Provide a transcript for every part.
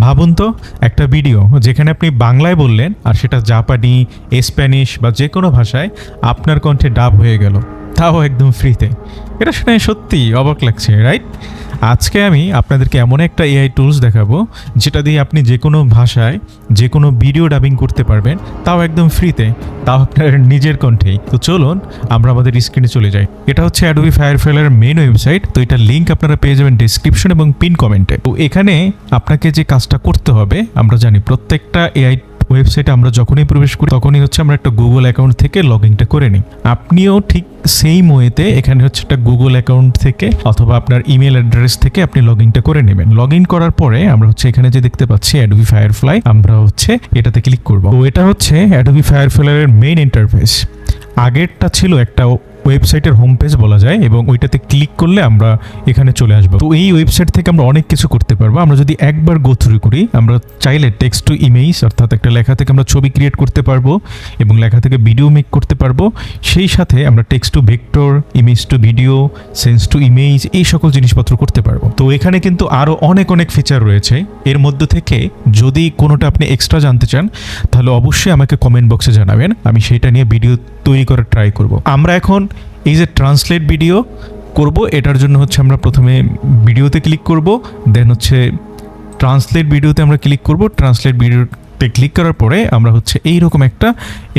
ভাবুন তো একটা ভিডিও যেখানে আপনি বাংলায় বললেন আর সেটা জাপানি, স্প্যানিশ বা যে কোনো ভাষায় আপনার কণ্ঠে ডাব হয়ে গেল, তাও একদম ফ্রিতে। এটা শুনে সত্যিই অবাক লাগছে, রাইট? আজকে আমি আপনাদেরকে এমন একটা এআই টুলস দেখাবো যেটা দিয়ে আপনি যে কোনো ভাষায় যে কোনো ভিডিও ডাবিং করতে পারবেন, তাও একদম ফ্রিতে, তাও আপনার নিজের কণ্ঠেই। তো চলুন আমরা আমাদের স্ক্রিনে চলে যাই। এটা হচ্ছে অ্যাডোবি ফায়ারফ্লাইয়ের মেইন ওয়েবসাইট। তো এটার লিঙ্ক আপনারা পেয়ে যাবেন ডেসক্রিপশন এবং পিন কমেন্টে। তো এখানে আপনাকে যে কাজটা করতে হবে, আমরা জানি প্রত্যেকটা এআই ওয়েবসাইটে আমরা যখনই প্রবেশ করি তখনই হচ্ছে আমরা একটা গুগল অ্যাকাউন্ট থেকে লগ ইনটা করে নিই। আপনিও ঠিক সেম ওয়েতে এখানে হচ্ছে একটা গুগল অ্যাকাউন্ট থেকে অথবা আপনার ইমেল অ্যাড্রেস থেকে আপনি লগ ইনটা করে নেবেন। লগ ইন করার পরে আমরা হচ্ছে এখানে যে দেখতে পাচ্ছি অ্যাডোবি ফায়ারফ্লাই, আমরা হচ্ছে এটাতে ক্লিক করব। তো এটা হচ্ছে অ্যাডোবি ফায়ারফ্লাইয়ের মেইন ইন্টারফেস। আগেরটা ছিল একটা ওয়েবসাইটের হোম পেজ বলা যায়, এবং ওইটাতে ক্লিক করলে আমরা এখানে চলে আসবো। তো এই ওয়েবসাইট থেকে আমরা অনেক কিছু করতে পারবো। আমরা যদি একবার গো থ্রু করি, আমরা চাইলে টেক্সট টু ইমেজ অর্থাৎ একটা লেখা থেকে আমরা ছবি ক্রিয়েট করতে পারবো এবং লেখা থেকে ভিডিও মেক করতে পারবো। সেই সাথে আমরা text to vector, image to video, sense to image, এই সকল জিনিসপত্র করতে পারবো। তো এখানে কিন্তু আরও অনেক ফিচার রয়েছে। এর মধ্যে থেকে যদি কোনোটা আপনি এক্সট্রা জানতে চান তাহলে অবশ্যই আমাকে কমেন্ট বক্সে জানাবেন, আমি সেটা নিয়ে ভিডিও তৈরি করার ট্রাই করব। আমরা এখন এই যে ট্রান্সলেট ভিডিও করব, এটার জন্য হচ্ছে আমরা প্রথমে ভিডিওতে ক্লিক করব, দেন হচ্ছে ট্রান্সলেট ভিডিওতে আমরা ক্লিক করব। ট্রান্সলেট ভিডিওতে ক্লিক করার পরে আমরা হচ্ছে এইরকম একটা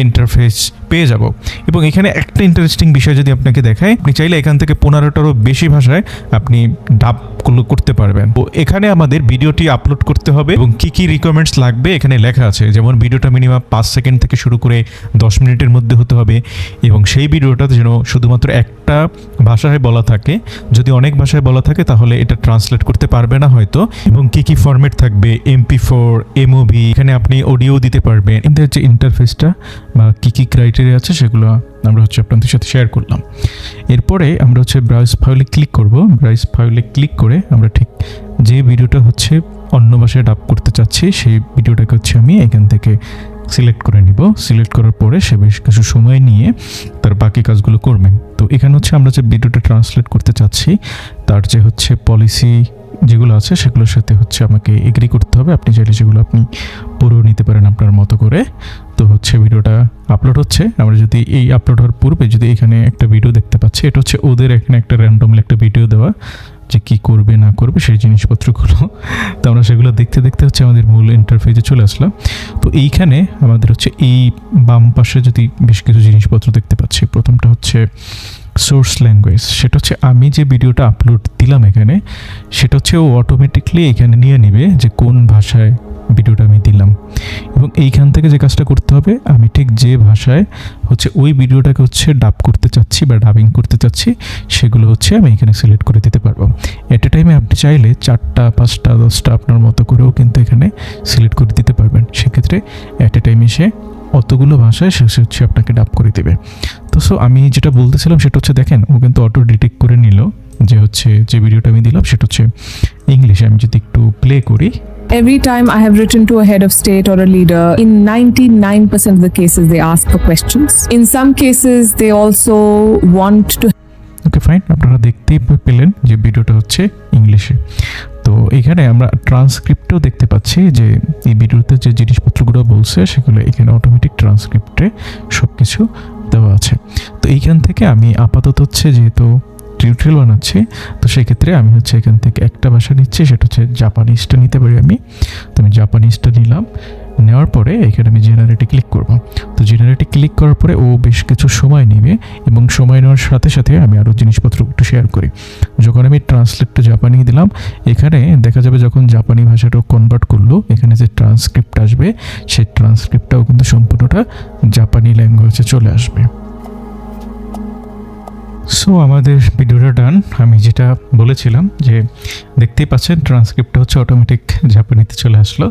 ইন্টারফেস পেয়ে যাব। এবং এখানে একটা ইন্টারেস্টিং বিষয় যদি আপনাকে দেখায়, আপনি চাইলে এখান থেকে 15টারও বেশি ভাষায় আপনি ডাব করতে পারবেন। তো এখানে আমাদের ভিডিওটি আপলোড করতে হবে এবং কি কি রিকোয়ারমেন্টস লাগবে এখানে লেখা আছে। যেমন ভিডিওটা মিনিমাম 5 সেকেন্ড থেকে শুরু করে 10 মিনিটের মধ্যে হতে হবে, এবং সেই ভিডিওটা যেন শুধুমাত্র একটা ভাষায় বলা থাকে। যদি অনেক ভাষায় বলা থাকে তাহলে এটা ট্রান্সলেট করতে পারবে না হয়তো। এবং কি কি ফরম্যাট থাকবে, MP4, MOV, এখানে আপনি অডিও দিতে পারবেন। এদের যে ইন্টারফেসটা বা কি কি ক্রাইটেরিয়া আছে সেগুলো আমরা হচ্ছে আপনাদের সাথে শেয়ার করলাম। এরপরে আমরা হচ্ছে ব্রাউজ ফাইলে ক্লিক করব। ব্রাউজ ফাইলে ক্লিক করে আমরা ঠিক যে ভিডিওটা হচ্ছে অন্য ভাষায় ডাব করতে চাচ্ছি সেই ভিডিওটাকে হচ্ছে আমি এখান থেকে সিলেক্ট করে নিব। সিলেক্ট করার পরে সে বেশ কিছু সময় নিয়ে তার বাকি কাজগুলো করবেন। তো এখানে হচ্ছে আমরা যে ভিডিওটা ট্রান্সলেট করতে চাচ্ছি তার যে হচ্ছে পলিসি যেগুলো আছে সেগুলোর সাথে হচ্ছে আমাকে এগ্রি করতে হবে। আপনি চাইলে সেগুলো আপনি পুরো নিতে পারেন আপনার মতো করে। তো হচ্ছে ভিডিওটা আপলোড হচ্ছে। আমরা যদি এই আপলোড হওয়ার পূর্বে যদি এখানে একটা ভিডিও দেখতে পাচ্ছি, এটা হচ্ছে ওদের এখানে একটা র্যান্ডমলি একটা ভিডিও দেওয়া যে কী করবে না করবে সেই জিনিসপত্রগুলো। তো আমরা সেগুলো দেখতে দেখতে হচ্ছে আমাদের মূল ইন্টারফেসে চলে আসলাম। তো এইখানে আমাদের হচ্ছে এই বাম পাশে যদি বেশ কিছু জিনিসপত্র দেখতে পাচ্ছি। প্রথমটা হচ্ছে সোর্স ল্যাঙ্গুয়েজ। সেটা হচ্ছে আমি যে ভিডিওটা আপলোড দিলাম এখানে, সেটা হচ্ছে ও অটোমেটিকলি এখানে নিয়ে নেবে যে কোন ভাষায় ভিডিওটা আমি দিলাম। এবং এইখান থেকে যে কাজটা করতে হবে, আমি ঠিক যে ভাষায় হচ্ছে ওই ভিডিওটাকে হচ্ছে ডাব করতে চাচ্ছি বা ডাবিং করতে চাচ্ছি সেগুলো হচ্ছে আমি এখানে সিলেক্ট করে দিতে পারবো। এট এ টাইমে আপনি চাইলে 4টা, 5টা, 10টা আপনার মতো করেও কিন্তু এখানে সিলেক্ট করে দিতে পারবেন। সেক্ষেত্রে এট এ টাইমে সে অতগুলো ভাষায় সে হচ্ছে আপনাকে ডাব করে দেবে। তো আমি যেটা বলতেছিলাম সেটা হচ্ছে দেখেন ও কিন্তু অটো ডিটেক্ট করে নিল যে হচ্ছে যে ভিডিওটা আমি দিলাম সেটা হচ্ছে ইংলিশে। আমি যদি একটু প্লে করি, Every time I have written to a head of state or a leader, in 99% of the cases they ask for questions. In some cases they also want to... okay fine, আপনারা দেখতেই পেলেন যে ভিডিওটা হচ্ছে ইংলিশে। তো এখানে আমরা ট্রান্সক্রিপ্টেও দেখতে পাচ্ছি যে এই ভিডিওতে যে জিনিসপত্রগুলো বলছে সেগুলো এখানে অটোমেটিক ট্রান্সক্রিপ্টে সব কিছু দেওয়া আছে। তো এইখান থেকে আমি আপাতত হচ্ছে যেহেতু টিউটোরিয়াল বানাচ্ছি, তো সেক্ষেত্রে আমি হচ্ছে এখান থেকে একটা ভাষা নিচ্ছি, সেটা হচ্ছে জাপানিজটা নিতে পারি আমি। তো আমি জাপানিজটা নিলাম। নেওয়ার পরে এখানে আমি জেনারেটে ক্লিক করব। তো জেনারেটে ক্লিক করার পরে ও বেশ কিছু সময় নেবে, এবং সময় নেওয়ার সাথে সাথে আমি আরও জিনিসপত্র একটু শেয়ার করি। যখন আমি ট্রান্সলেটটা জাপানি দিলাম, এখানে দেখা যাবে যখন জাপানি ভাষাটাও কনভার্ট করলো, এখানে যে ট্রান্সক্রিপ্ট আসবে সেই ট্রান্সক্রিপ্টটাও কিন্তু সম্পূর্ণটা জাপানি ল্যাঙ্গুয়েজে চলে আসবে। সো আমাদের ভিডিওটা ডান। আমি যেটা বলেছিলাম যে দেখতেই পাচ্ছেন ট্রান্সক্রিপ্টটা হচ্ছে অটোমেটিক জাপানিতে চলে আসলো।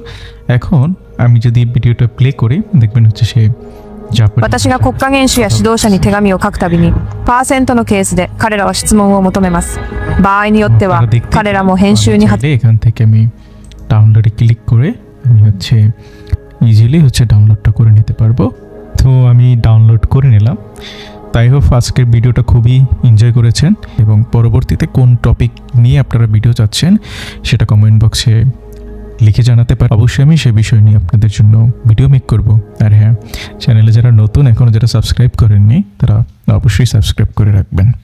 এখন আমি যদি ভিডিওটা প্লে করি দেখবেন হচ্ছে সে জাপানি। 私が国家元首や指導者に手紙を書くたびにパーセントのケースで彼らは質問を求めます。場合によっては彼らも編集にএখান থেকে আমি ডাউনলোডে ক্লিক করে আমি হচ্ছে ইজিলি হচ্ছে ডাউনলোডটা করে নিতে পারবো। তো আমি ডাউনলোড করে নিলাম। তাই হোপ আজকের ভিডিওটা খুবই এনজয় করেছেন, এবং পরবর্তীতে কোন টপিক নিয়ে আপনারা ভিডিও চাচ্ছেন সেটা কমেন্ট বক্সে লিখে জানাতে পারেন। অবশ্যই আমি সে বিষয় নিয়ে আপনাদের জন্য ভিডিও মেক করব। আর হ্যাঁ, চ্যানেলে যারা নতুন এখনও যারা সাবস্ক্রাইব করেননি তারা অবশ্যই সাবস্ক্রাইব করে রাখবেন।